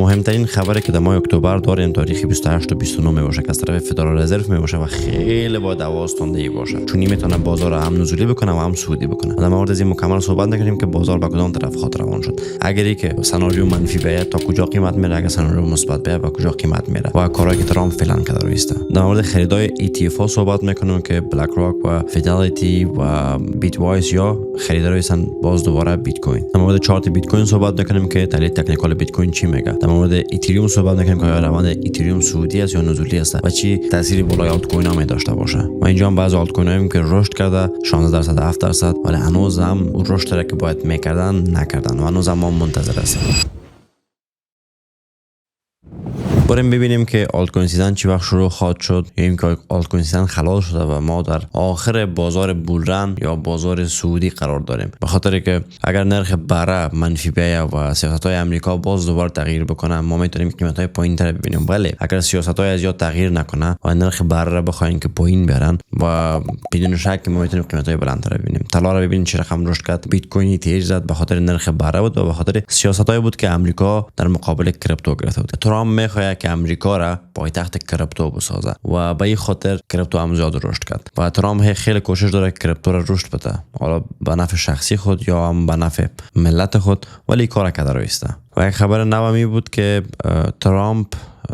مهمترین خبری که در ماه اکتبر داریم تاریخ 28 و 29 میباشه که از طرف فدرال رزرو میباشه و خیلی با دوازتاندهی باشه، چون میتونه بازار رو هم نزولی بکنه و هم صعودی بکنه. در مورد از این مکمل صحبت نکنیم که بازار به کدام طرف خاطر روان شد. اگری که سناریو منفی بیاد تا کجا قیمت میره، اگه سناریو مثبت بیاد با کجا قیمت میره و کارهایی که ترامپ فعلا کرده رویسته. در مورد خریدای ETF ها صحبت میکنیم که بلک راک و فیدلیتی و بیت وایس یا خریدار هستن باز دوباره بیت کوین. در مورد چارت بیت کوین صحبت میکنیم که تحلیل تکنیکال بیت کوین چی میگه. در مورد اتریوم صحبت میکنیم که روند اتریوم صعودی است یا نزولی است و چی تأثیری بالای آلت کوین ها می داشته باشه. و اینجا هم بعضی آلت کوین هایی که رشد کرده 16% 7%، ولی هنوز هم اون رشد را که باید میکردن نکردن و هنوز هم ما منتظر هستیم. بریم ببینیم که آلت کوین سیزن چی وقت شروع خواهد شد، یا اینکه آلت کوین سیزن خلال شده و ما در آخر بازار بولرن یا بازار سعودی قرار داریم. به خاطر که اگر نرخ بره منفی بیاید و سیاست‌های آمریکا باز دوباره تغییر بکنه، ما میتونیم قیمت‌های پایین‌تر ببینیم. ولی اگر سیاست‌های از یاد تغییر نکنه و نرخ بره را بخواین که پایین برن و بدون شک ما میتونیم قیمت‌های بلندتر ببینیم. طلا را ببینید چه رقم رشد کرد، بیت کوین تیز زد به خاطر نرخ بره بود و به خاطر سیاست‌هایی بود که آمریکا در مقابل کریپتو گرفته بود. ترامپ می‌خواد که آمریکا را پایتخت کریپتو بسازه و به این خاطر کریپتو هم زیاد رشد کرد و ترامپ خیلی کوشش داره کریپتو را رشد بده، حالا به نفع شخصی خود یا هم به نفع ملت خود، ولی کار کرده رویسته. و یک خبر نومی بود که ترامپ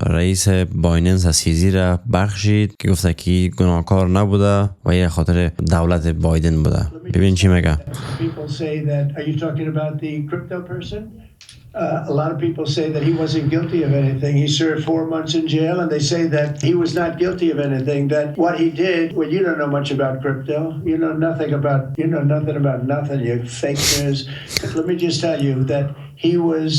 رئیس بایننس از سیزی را بخشید که گفته که گناهکار نبوده و یه خاطر دولت بایدن بوده. ببین چی میگه. A lot of people say that he wasn't guilty of anything. He served 4 months in jail, and they say that he was not guilty of anything. That what he did, well, you don't know much about crypto. You know nothing about nothing. You fake news. Let me just tell you that he was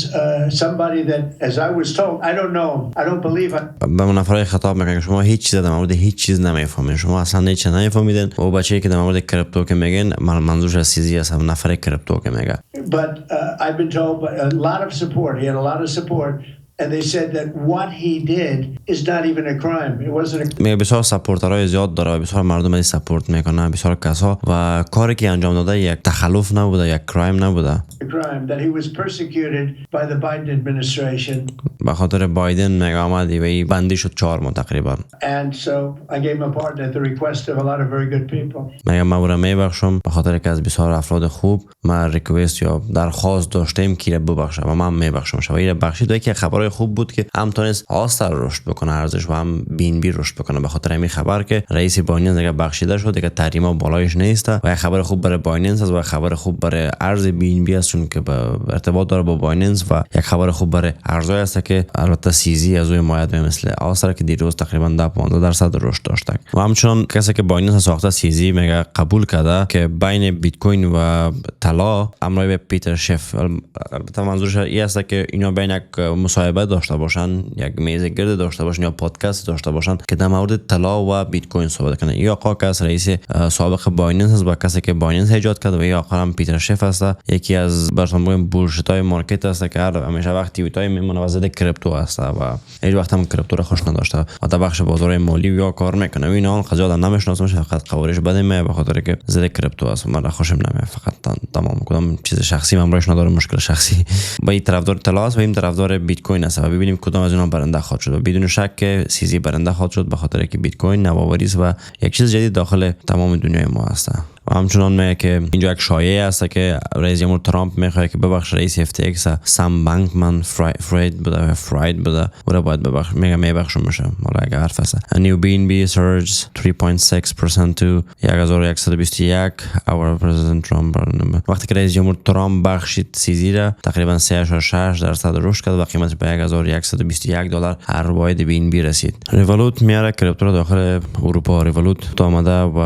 somebody that, as I was told, I don't know. I don't believe. به منافرای خطاب میگن شما هیچ چیز در مورد هیچ چیز نمیفهمید. شما اصلا هیچ نمیفهمیدین. و بچه‌ای که در مورد کریپتو که میگن منظورش از چیزی است، نفر کریپتو که میگه. But I've been told by a lot of support. He had a lot of support. And they said that what he did is not even a crime. It wasn't a... بسیار سپورترهای زیاد داره و بسیار مردم ازی سپورت میکنن، بسیار کسا، و کاری که انجام داده یک تخلف نبوده، یک کرایم نبوده. A crime that he was persecuted by the Biden administration. به خاطر بایدن میگه آمد و بندی شد 4 ماه تقریبا. And so I gave him a pardon at the request of a lot of very good people. میگه ما را میبخشم به خاطر که از بسیار افراد خوب ما ریکوست یا درخواست داشتیم که ببخشه و من میبخشم. شوی بخشید و که خبرای خوب بود که هم تونست آستر رشد بکنه ارزش و هم بین بی رشد بکنه. به خاطر همین خبر که رئیس بایننس دیگه بخشیده شد، دیگه تحریما بالایش نیست و یک خبر خوب برای بایننس است و خبر خوب برای ارز بین بی است، چون که به ارتباط داره با بایننس، و یک خبر خوب برای ارزهای است که البته سیزی از اون مایه مثل آستر که دیروز تقریبا 10-15% رشد داشته. و همچنان کسی که بایننس ساخته سیزی میگه قبول کرده که بین بیت کوین و طلا امروی به پیتر شف، البته منظورش این است که اینا بین یک مصاحبه داشته باشن، یک میز گرد داشته باشن یا پادکست داشته باشن که در مورد طلا و بیت کوین صحبت کنه. این آقا که از رئیس سابق بایننس است و کسی که بایننس ایجاد کرده، و این آقا هم پیتر شف است، یکی از برسان بورشتای مارکت است که همیشه وقت توییتای میمونه و ضد کریپتو است و هیچ وقت هم کریپتو رو خوش نداشته و در بخش بازار مالی یا کار میکنه. این آن خجالت نمیشناسمش، فقط قوارش بده میاد به خاطر که ضد کریپتو است. من خوشم نمیاد، فقط تمام کدام چیز شخصی من براش ندارم، مشکل شخصی. با این طرفدار طلا است و این طرفدار بیت کوین است و ببینیم کدام از اینا برنده خواهد شد. و بدون شک که سیزی برنده خواهد شد به خاطر که بیت کوین نوآوری است و یک چیز جدید داخل تمام دنیای ما است. و همچنان میگه که اینجا یک شایعه است که رئیس جمهور ترامپ میخواد که ببخش رئیس FTX سام بانکمن فراید بوده و را باید ببخش. میگه میبخشم میشه، حالا اگه حرف است. نیو BNB surged 3.6% to 1121 our president Trump. وقتی که رئیس جمهور ترامپ بخشید سیزی را تقریبا 3.6% رشد کرد و قیمت به $1121 هر واحد BNB رسید. ریولوت میاره کریپتو داخل اروپا. ریولوت تو آمده و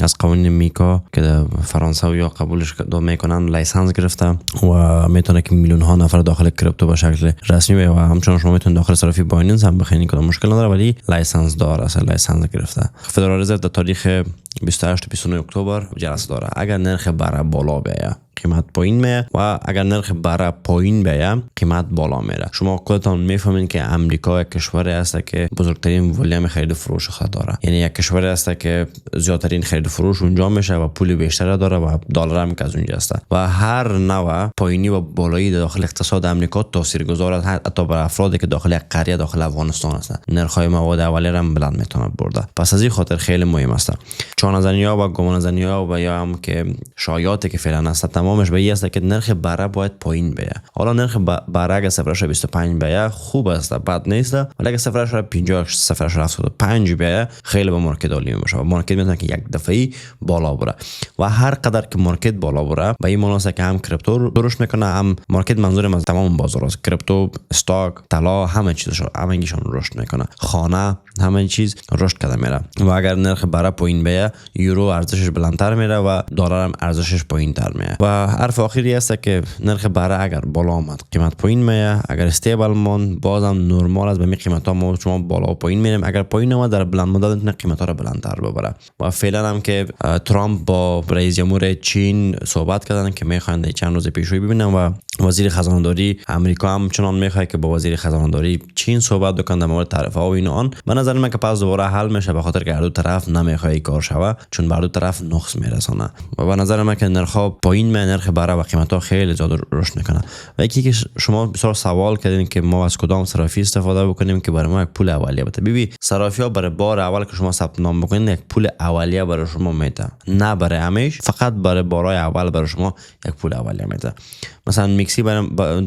از قوانین میکا که فرانسه یا قبولش میکنن لیسانس گرفته و میتونه که میلیون ها نفر داخل کریپتو به شکل رسمی بیه و همچنان شما میتونید داخل صرافی بایننس هم بخرید که مشکل نداره، ولی لیسانس داره، اصلا لیسانس گرفته. فدرال رزرو در تاریخ 28 تا 29 اکتبر جلسه داره. اگر نرخ بره بالا بیاید قیمت پایین میه و اگر نرخ بره پایین بیاید قیمت بالا میره. شما خودتان میفهمین که امریکا یک کشوری است که بزرگترین ولیم خرید و فروش خود داره. یعنی یک کشوری است که زیادترین خرید و فروش اونجا میشه و پول بیشتر داره و دلار هم که از اونجا است و هر نوع پایینی و بالایی داخل اقتصاد امریکا تاثیرگذار است، حتی بر افرادی که داخل یک قریه داخل افغانستان هستند. نرخ‌های مواد اولیه هم بلند میتونه برده. پس از این خاطر خیلی مهم است. چانه‌زنی‌ها و گمانه‌زنی‌ها و یا هم که شایعاتی که فعلا هست تمامش به این است که نرخ بره باید پایین بیاید. حالا نرخ بره اگه 0.25 بیاید خوب است، بد نیست، ولی اگه 0.50 0.75 بیاید خیلی به مارکت عالی میشه و مارکت میتونه که یک دفعه‌ای بالا بره و هر قدر که مارکت بالا بره به این معنی است که هم کریپتو رشد میکنه، هم مارکت منظورم از تمام بازار است، کریپتو، استاک، طلا، همه چیزشون همگیشون رشد میکنه، خانه، همه چیز رشد کرده میره و اگر نرخ بره پایین بیاید یورو ارزشش بلندتر میره و دلار هم ارزشش پایینتر میره. و حرف آخری است که نرخ بره اگر بالا آمد قیمت پایین میه، اگر استیبل ماند بازم نرمال است، به می قیمت ها ما شما بالا و پایین میریم. اگر پایین اومد در بلند مدت میتونه قیمت ها رو بلندتر ببره. و فعلا هم که ترامپ با رئیس جمهور چین صحبت کردن که میخوان چند روز پیشروی ببینن و وزیر خزانه داری امریکا هم چنان میخواد که با وزیر خزانه داری چین صحبت بکنه در مورد تعرفه ها و این آن. به نظر من که پس دوباره حل میشه، به خاطر که هر دو طرف نمیخواد این کار شوه، چون بر دو طرف نقص میرسونه و به نظر من که نرخ ها پایین میاد، نرخ بره و قیمت ها خیلی زیاد رشد میکنه. و یکی که شما بسیار سوال کردین که ما از کدام صرافی استفاده بکنیم که برای ما یک پول اولیه بده. ببین صرافی ها برای بار اول که شما ثبت نام بکنین یک پول اولیه برای شما میده، نه برای همیشه، فقط برای بارای اول برای شما یک پول اولیه میده. مثلا میکسی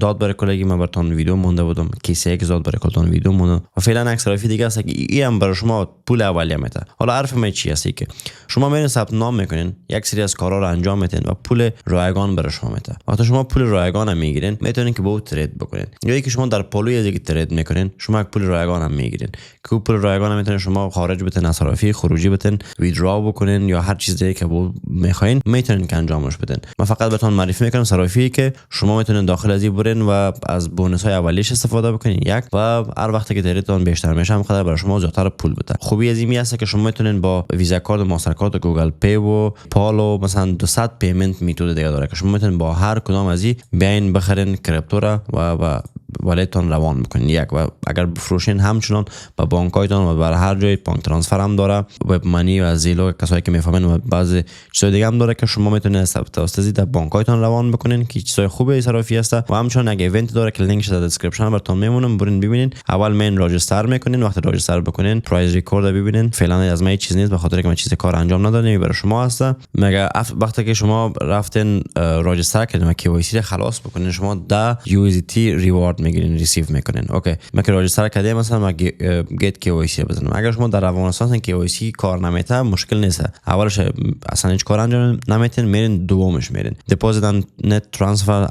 داد برای کلگی من براتون ویدیو مونده بودم، کیسه یک داد برای کلتون ویدیو مونده و فعلا یک صرافی دیگه است که این هم برای شما پول اولیه میده. حالا حرف من چی است که شما میرین ثبت نام میکنین، یک سری از کارا رو انجام میدین و پول رایگان برای شما میده. وقتی شما پول رایگان هم میگیرین میتونین که با او ترید بکنین، یا اینکه شما در پولوی از یک ترید میکنین شما یک پول رایگان هم میگیرین که پول رایگان هم میتونین شما خارج بتین از صرافی، خروجی بتین، ویدرا بکنین یا هر چیز دیگه که میخواین میتونین که انجامش بدین. من فقط بهتون معرفی میکنم صرافی که شما میتونین داخل از این برین و از بونس های اولیش استفاده بکنین یک و هر وقتی که تریدتون بیشتر میشه هم قدر برای شما زیادتر پول بده. خوبی از این است که شما میتونین با ویزا کارت، ماستر کارت، گوگل پی و پال و مثلا 200 پیمنت میتود دیگه داره که شما میتونین با هر کدام از این بیاین بخرین کریپتو را و والیتون روان میکنین یک و اگر بفروشین همچنان با بانکایتون و بر هر جای بانک ترانسفر هم داره، وب منی و زیلو کسایی که میفهمن و بعضی چیزای دیگه هم داره که شما میتونین توسط در بانکایتون روان بکنین که چیزای خوبه صرافی است. و همچنان اگه ایونت داره که لینکش در دیسکریپشن براتون میمونم، برین ببینین. اول مین راجستر میکنین، وقتی راجستر بکنین پرایس ریکورد ببینین. فعلا از من چیز نیست به خاطر که من چیز کار انجام ندادم، برای شما هست. مگه وقتی که شما رفتین راجستر کردین و KYC خلاص بکنین شما 10 USDT ریوارد میگیرین، ریسیو میکنین. اوکی من که راجستر کردم مثلا ما گیت KYC بزنم. اگر شما در افغانستان KYC کار نمیته مشکل نیست، اولش اصلا هیچ کار انجام نمیتین، میرین دومش میرین deposit and net transfer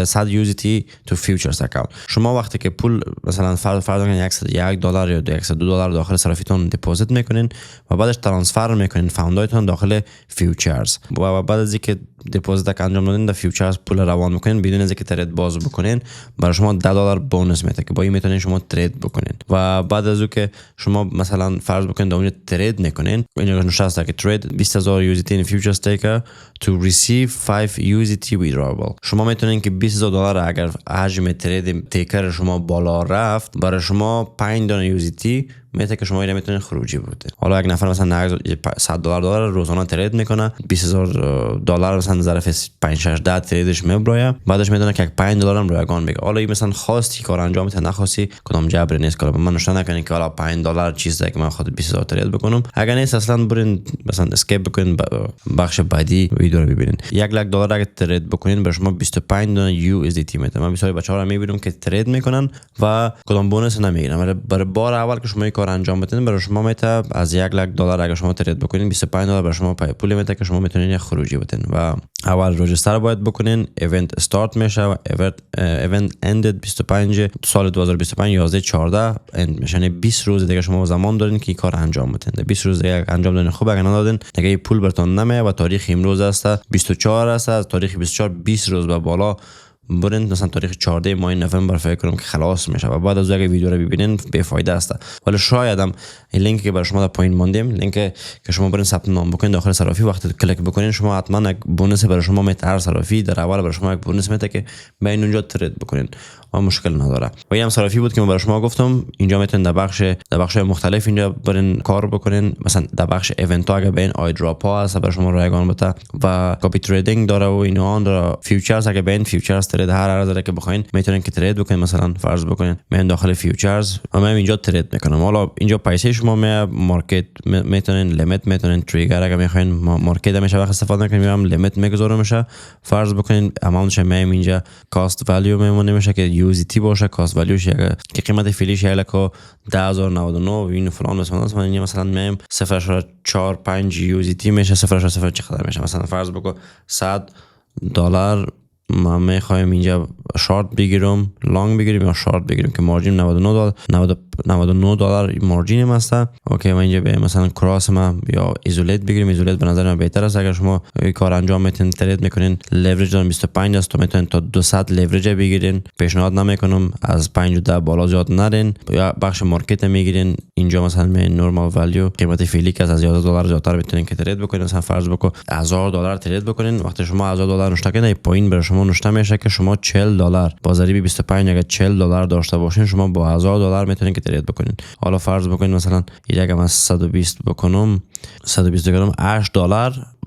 100 USDT to futures account. شما وقتی که پول مثلا فرض کنید $100 یا $200 داخل صرافیتون دپوزیت میکنین و بعدش ترانسفر میکنین فاندایتون داخل فیوچرز و بعد از اینکه دپوزیت انجام دادین در فیوچرز پول روان میکنین بدون از اینکه ترید باز بکنین برای شما $10 بونس میده که با این میتونین شما ترید بکنین. و بعد از اون که شما مثلا فرض بکنید اونجا ترید میکنین، اینجا نشسته که ترید 20000 USDT in futures taker to receive 5 USDT withdrawable. شما میتونین که $20000 اگر حجم ترید تیکر شما بالا رفت برای شما 5 دانه USDT میته که شما اینو میتونین خروجی بده. حالا یک نفر مثلا $100 روزانه ترید میکنه، $20000 مثلا ظرف 5-6 تریدش میبره، بعدش میتونه که $5 هم رایگان بگه. حالا این مثلا خواستی کار انجام بده نخواستی کدام جبر نیست که من نشون نکنین که حالا $5 چیزی که من خود 20000 ترید بکنم. اگر نیست اصلا برین مثلا اسکیپ بکنین بخش بعدی ویدیو رو ببینین. $100,000 اگه ترید بکنین برای شما 25 دانه USDT میده. من بسیاری بچه‌ها رو میبینم که ترید میکنن و کدام بونس نمیگیرن. برای بار اول که شما انجام بدین برای شما میته از $100,000 اگر شما ترید بکنین $25 برای شما پول میته که شما میتونین یه خروجی بدین. و اول رجیستر باید بکنین، ایونت استارت میشه و ایونت اندد 25 سال 2025 11/14 اند میشه. یعنی 20 روز دیگه شما زمان دارین که این کار انجام بدین. 20 روز دیگه انجام دادین خوب، اگر ندادین دیگه پول براتون نمیاد و تاریخ امروز است 24 است. از تاریخ 24 20 روز به بالا برین مثلا تاریخ 14 ماه نوامبر فکر کنم که خلاص میشه و بعد از اگه ویدیو رو ببینین بی‌فایده است. ولی شاید هم این لینکی که برای شما در پایین ماندیم، لینک که شما برین ثبت نام بکنین داخل صرافی، وقتی کلیک بکنین شما حتما یک بونوس برای شما میاد. هر صرافی در اول برای شما یک بونوس میاد که بین اونجا ترید بکنین و مشکل نداره. و این هم صرافی بود که من برای شما گفتم اینجا میتونین در بخش مختلف اینجا برین کار بکنین. مثلا در بخش ایونت ها اگه بین آی دراپ ها هست برای شما رایگان بده و کاپی تریدینگ داره و اینا داره. فیوچرز اگه بین فیوچرز ترید هر ارز که بخواین میتونین که ترید بکنین. مثلا فرض بکنین من داخل فیوچرز و من اینجا ترید میکنم. حالا اینجا پیسه شما مارکت میتونین لیمیت میتونین تریگر اگه میخواین مارکت میشه وقت استفاده کنین میام لیمیت میگذارم میشه. فرض بکنین اماونتش میام اینجا کاست ولیو میمونه میشه که USDT باشه. کاست ولیوش که قیمت فعلیش یه 10099 این فلان مثلا میام 0.45 USDT میشه 0.0 چقدر میشه. مثلا فرض بکن $100 ما میخوایم اینجا شارت بگیرم لانگ بگیریم یا شارت بگیریم که مارجین $99 مارجینم هست. اوکی من اینجا به مثلا کراس ما یا ایزولیت بگیریم. ایزولیت به نظر من بهتر است. اگر شما این کار انجام میتین ترید میکنین لورج دارم 25 است تو میتونین تا 200 لورج بگیرین. پیشنهاد نمیکنم از 5 تا بالا زیاد نرین. یا بخش مارکت میگیرین اینجا مثلا می نورمال ولیو قیمت فعلی که از $11 زیادتر میتونین که ترید بکنین. مثلا فرض بکن $1000 ترید بکنین. وقتی شما $1000 نشته کنین پایین بر شما نشته میشه که شما $40 با ضریب 25 اگه $40 داشته باشین شما با $1000 میتونین که ترید بکنین. حالا فرض بکنین مثلا اگه من 120 بکنم $8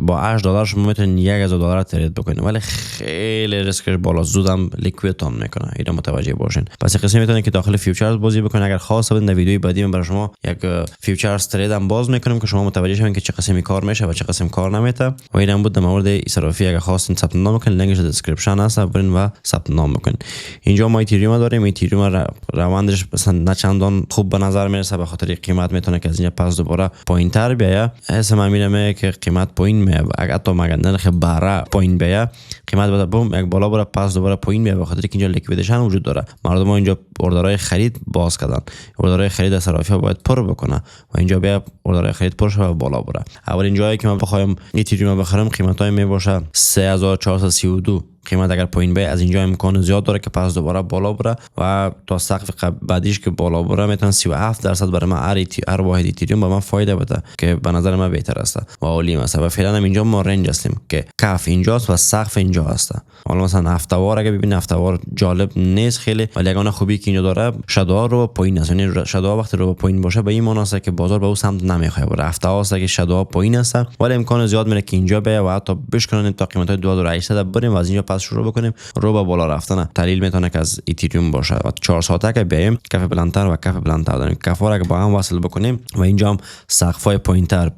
با $8 شما میتونین $1000 ترید بکنین. ولی خیلی ریسکش بالا زودم لیکوید تام میکنه. اینا متوجه باشین. پس این قسمت میتونین که داخل فیوچرز بازی بکنین. اگر خواست بودین در ویدیوی بعدی من برای شما یک فیوچرز ترید هم باز میکنم که شما متوجه شوین که چه قسمی کار میشه و چه قسم کار نمیشه. و اینم بود در مورد صرافی. اگر خواستین ثبت نام کنین لینکش در دسکریپشن هست برین و ثبت نام بکنین. اینجا ما ایتریوم داریم. ایتریوم روندش مثلا نه چندان خوب به نظر میرسه به خاطر قیمت میتونه که از اینجا پس دوباره پایینتر بیاید. حس من میرمه که قیمت پایین میاد. اگه حتی مگر نرخ بره پایین بیاید قیمت بعد بوم یک بالا بره پس دوباره پایین میاد به خاطر که اینجا لیکویدیشن وجود داره. مردم اینجا اوردرهای خرید باز کردن. اوردرهای خرید از صرافی باید پر بکنه و اینجا بیا اوردرهای خرید پر شه و بالا بره. اولین جایی که من بخوایم ایتریوم بخرم قیمتای می باشه 3432. قیمت اگر پایین بیاد از اینجا امکان زیاد داره که پس دوباره بالا بره و تا سقف بعدیش که بالا بره میتونه 37% برای من هر واحد ایتریوم به من فایده بده که به نظر من بهتر است و عالی است. و فعلا هم اینجا ما رنج هستیم که کف اینجاست و سقف اینجا است. حالا مثلا هفته‌وار اگه ببین هفته‌وار جالب نیست خیلی، ولی اگه خوبی که اینجا داره شادوها رو پایین است. یعنی شادوها وقتی رو پایین باشه به این معنی است که بازار به اون سمت نمیخواد بره. هفته هاست که شادوها پایین است ولی امکان زیاد میره که اینجا بیاد و حتی بشکنن تا قیمت 2800 بریم و از اینجا پس شروع بکنیم رو به بالا رفتن. دلیل میتونه که از ایتریوم باشه و 4 ساعته که بیایم کف بلندتر و کف بلندتر داریم. کفا رو با هم وصل بکنیم و اینجا هم سقفای پایینتر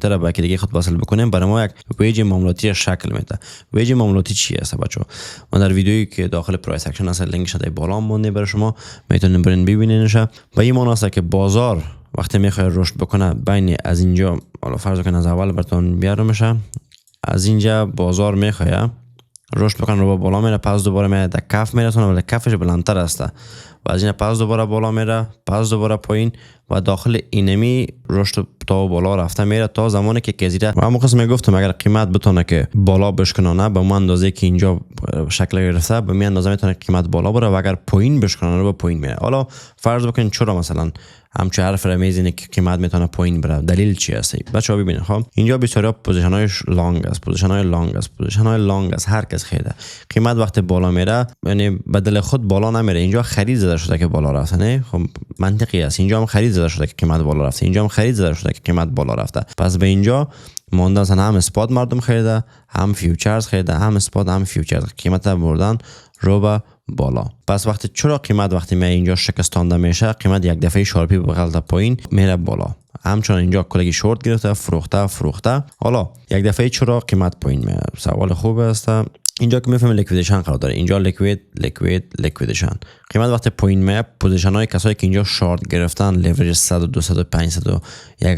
و باقی دیگه خود وصل بکنیم برای ما یک ویج معاملاتی شکل میده. ویج معاملاتی چی است بچه‌ها؟ من در ویدیویی که داخل پرایس اکشن هست لینک شده بالا مونده برای شما میتونین برین ببینینش. و این معنی است که بازار وقتی میخواد رشد بکنه بین از اینجا، حالا فرض کن از اول براتون بیارم میشه، از اینجا بازار میخواد رشد بکنه رو بالا میره پس دوباره میاد در کف میرسونه ولی کفش بلندتر است و از این پس دوباره بالا میره پس دوباره پایین و داخل اینمی رشد تا بالا رفته میره تا زمانی که گزیره. و همون قسم گفتم اگر قیمت بتونه که بالا بشکنه به اون اندازه که اینجا شکل گرفته به می اندازه میتونه قیمت بالا بره و اگر پایین بشکنه رو به پایین میره. حالا فرض بکنید چرا مثلا همچه حرف را میزنه که قیمت میتونه پایین بره؟ دلیل چی است؟ بچه‌ها ببینید خب اینجا بسیاری پوزیشن های لانگ است هر کس خریده. قیمت وقتی بالا میره یعنی بدل خود بالا نمیره. اینجا خرید زده شده که بالا رفته، نه خب منطقی است. اینجا هم خرید زده شده که قیمت بالا رفته، اینجا هم خرید زده شده که قیمت بالا رفته. پس به اینجا مونده اصلا هم اسپات مردم خریده هم فیوچرز خریده، هم اسپات هم فیوچرز قیمت بردن رو به بالا. پس وقتی چرا قیمت وقتی می اینجا شکستانده میشه قیمت یک دفعه شارپی بغلط پایین میره بالا، همچنان اینجا کلگی شورت گرفته فروخته. حالا یک دفعه چرا قیمت پایین میره؟ سوال خوب است. اینجا که میفهمیم لیکویدیشن قرار داره. اینجا لیکویدیشن قیمت وقتی پایین میاد پوزیشن های کسایی که اینجا شارت گرفتن لیورج 100 و 200 و 500 و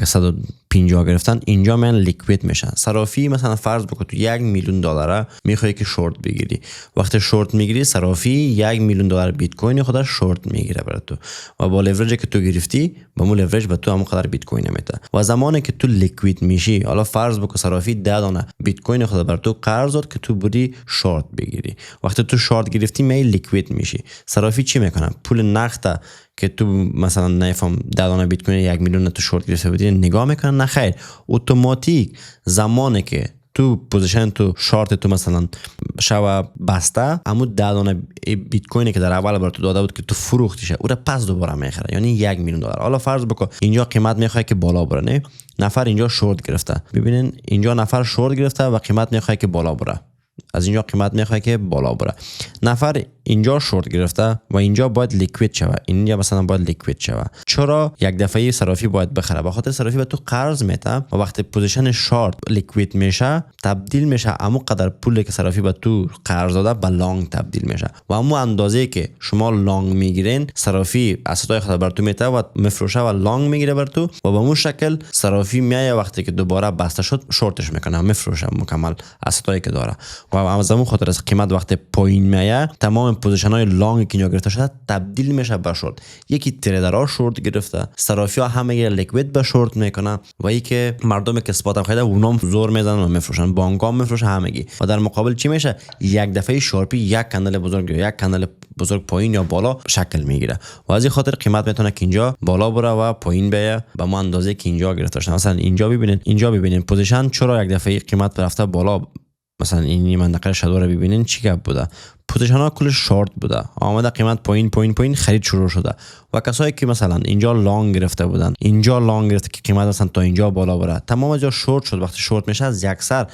150 گرفتن اینجا من لیکوید میشن. صرافی مثلا فرض بکن تو $1,000,000 میخوای که شورت بگیری، وقتی شورت میگیری صرافی $1,000,000 بیت کوین خودش شورت میگیره برای تو و با لیورجی که تو گرفتی با مو لیورج به تو همون قدر بیت کوین میده. و زمانی که تو لیکوید میشی، حالا فرض بکن صرافی 10 دانه بیت کوین خود بر تو قرض داد که تو بری شورت بگیری، وقتی تو شورت گرفتی می لیکوید میشی. صرافی چی میکنه؟ پول نقد که تو مثلا نفهم 10 دانه بیت کوین 1,000,000 تو شورت گرفته بودی نگاه میکنن، نه خیر، اتوماتیک زمانی که تو پوزیشن تو شارت تو مثلا شوا بسته همو 10 دانه بیت کوینی که در اول بر تو داده بود که تو فروختیشه او را پس دوباره میخره، یعنی $1,000,000. حالا فرض بکن اینجا قیمت میخواد که بالا بره، نه نفر اینجا شورت گرفته، ببینین اینجا نفر شورت گرفته و قیمت میخواد که بالا بره، از اینجا قیمت میخواد که بالا بره. نفر اینجا شورت گرفته و اینجا باید لیکوید شوه، اینجا مثلا باید لیکوید شوه. چرا؟ یک دفعه صرافی باید بخره، به خاطر صرافی به تو قرض میده و وقتی پوزیشن شارت لیکوید میشه تبدیل میشه همون قدر پولی که صرافی به تو قرض داده به لانگ تبدیل میشه و همون اندازه که شما لانگ میگیرین صرافی اسطای خود بر تو میته و مفروشه و لانگ میگیره بر تو و به اون شکل صرافی میایه وقتی که دوباره بسته شد شورتش میکنه، مفروشه مکمل اسطایی که داره و از همون خاطر از قیمت وقتی پایین میایه تمام پوزیشن های لانگ که اینجا گرفته شده تبدیل میشه به شورت. یکی تریدرها شورت گرفته، صرافی ها همه لیکوید به شورت میکنه و یکی مردمی که اسپات هم خریده اونام زور میزنن و میفروشن، بانک ها میفروشن همگی و در مقابل چی میشه؟ یک دفعه شارپی یک کندل بزرگ یا یک کندل بزرگ پایین یا بالا شکل میگیره و از این خاطر قیمت میتونه که اینجا بالا بره و پایین بیه به ما اندازه که اینجا گرفته شده. مثلا اینجا ببینید پوزیشن چرا یک دفعه قیمت رفته بالا، مثلا این منطقه شادو رو ببینین چی گپ بوده، پوزیشن ها کل شارت بوده، آمده قیمت پایین خرید شروع شده و کسایی که مثلا اینجا لانگ گرفته بودن اینجا لانگ گرفته که قیمت مثلا تا اینجا بالا بره تمام جا شورت شد. وقتی شورت میشه از یک سر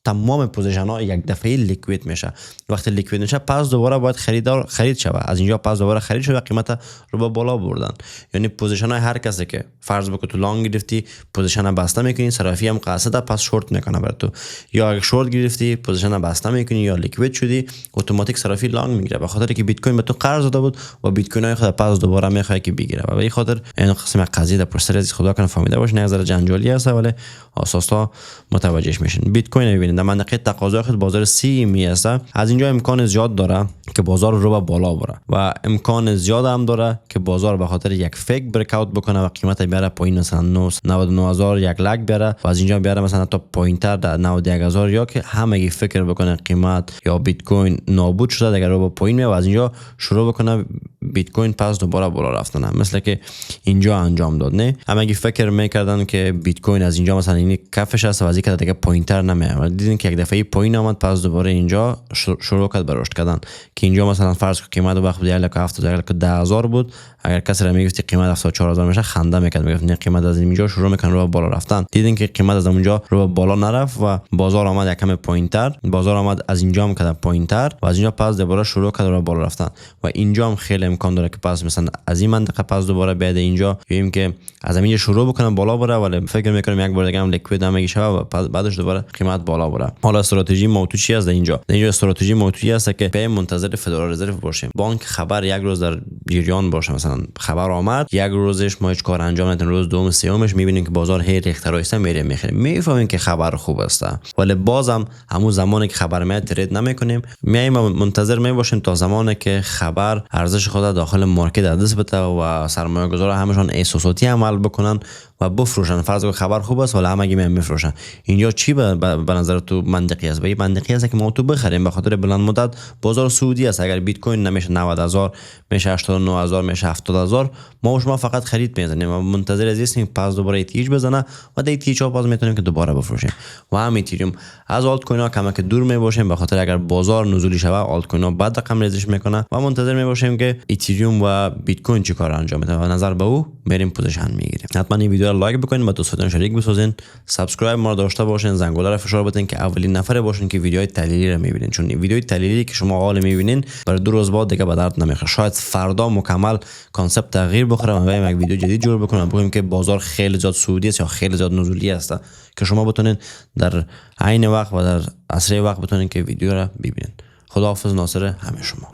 تمام پوزیشن ها یک دفعه لیکوید میشه، وقتی لیکوید میشه پس دوباره باید خرید شود، از اینجا پس دوباره خرید شد و قیمت رو به بالا بردن. یعنی پوزیشن های هر کسی که فرض بکن تو لانگ گرفتی پوزیشن بسته میکنی، صرافی هم قاصده پس شورت میکنه بر تو، یا اگه شورت گرفتی پوزیشن بسته میکنی یا لیکوید شدی اتوماتیک صرافی لانگ میگیره به خاطر که بیت کوین به تو قرض داده بود و بیت کوین های خود پس دوباره میخواد که بگیره و به این خاطر این قسم قضیه در پروسر از خدا کنه فهمیده باش، نه جنجالی است ولی اساسا متوجهش میشین. بیت کوین ببینید در منطقه تقاضا خود بازار سی میسته، از اینجا امکان زیاد داره که بازار رو به بالا بره و امکان زیاد هم داره که بازار به خاطر یک فیک بریک اوت بکنه و قیمت بیاره پایین مثلا 99000 1 لک بیاره و از اینجا بیاره مثلا تا پایین تر در 91000 یا که همگی فکر بکنه قیمت یا بیت کوین نابود شده دیگه رو به پایین میاد و از اینجا شروع بکنه بیت کوین پس دوباره بالا رفتن، مثل که اینجا انجام داد. نه همگی فکر میکردن که بیت کوین از اینجا مثلا این کفش است و از اینکه دیگه پایین تر نمیاد و دیدین که یک دفعه پایین آمد پس دوباره اینجا شروع کرد به رشد کردن که اینجا مثلا فرض کن قیمت وقت بود 1,70,000 بود، اگر کسی را میگفتی قیمت 74,000 میشه خنده میکرد، میگفت نه قیمت از اینجا شروع میکنه رو بالا رفتن. دیدین که قیمت از اونجا رو بالا نرفت و بازار آمد یک کم پایینتر، بازار آمد از اینجا هم کرد پایینتر و از اینجا پس دوباره شروع کرد رو بالا رفتن و اینجا هم خیلی امکان داره که پس مثلا از این منطقه پس دوباره بیاد اینجا ببینیم که از اینجا شروع بکنه بالا بره ولی فکر میکنم یک بار دیگه هم لیکوید هم میشه و بعدش دوباره قیمت بالا بره. حالا استراتژی موتو چی است؟ اینجا استراتژی موتویی است که به منتظر فدرال رزرو باشیم، بانک خبر یک روز در جریان باشه، مثلا خبر آمد یک روزش ما هیچ کار انجام ندیم، روز دوم سومش میبینیم که بازار هی ریخترایسته میره میخریم، میفهمیم که خبر خوب است ولی بازم همون زمانی که خبر میاد ترید نمیکنیم، میایم منتظر میباشیم تا زمانی که خبر ارزش خود داخل مارکت دست بده و سرمایه‌گذارا همشون احساساتی عمل بکنن و بفروشن. فرض کن خبر خوب است ولی همگی میفروشن. اینجا چی به نظر تو منطقی است؟ منطقی است که ما تو بخریم به خاطر بلند مدت بازار سعودی است. اگر بیت کوین نمیشه 90,000 میشه 89,000 میشه 70,000 ما و شما فقط خرید میزنیم و منتظر از هستیم پس دوباره ایتیج بزنه و در ایتیج ها باز میتونیم که دوباره بفروشیم و هم ایتریوم از آلت کوین ها کمک دور میباشیم به خاطر اگر بازار نزولی شوه آلت کوین ها بعد رقم ریزش میکنه و منتظر میباشیم که ایتریوم و بیت کوین چیکار انجام میده و نظر به او بریم پوزیشن میگیریم. حتما این ویدیو رو لایک بکنید، با دوستاتون شریک بسازین، سابسکرایب ما رو داشته باشین، زنگوله رو فشار بدین که اولین نفر باشین که ویدیوهای تحلیلی رو میبینین، چون ویدیوهای تحلیلی که شما حال میبینین برای 2 روز بعد دیگه به درد نمیخوره. شاید فردا مکمل کانسپت تغییر بخوره و بریم یک ویدیو جدید جور بکنم بگیم که بازار خیلی زیاد سعودی است یا خیلی زیاد نزولی است که شما بتونین در عین وقت و در اسرع وقت بتونین که ویدیو رو ببینین. خداحافظ، ناصر همه شما.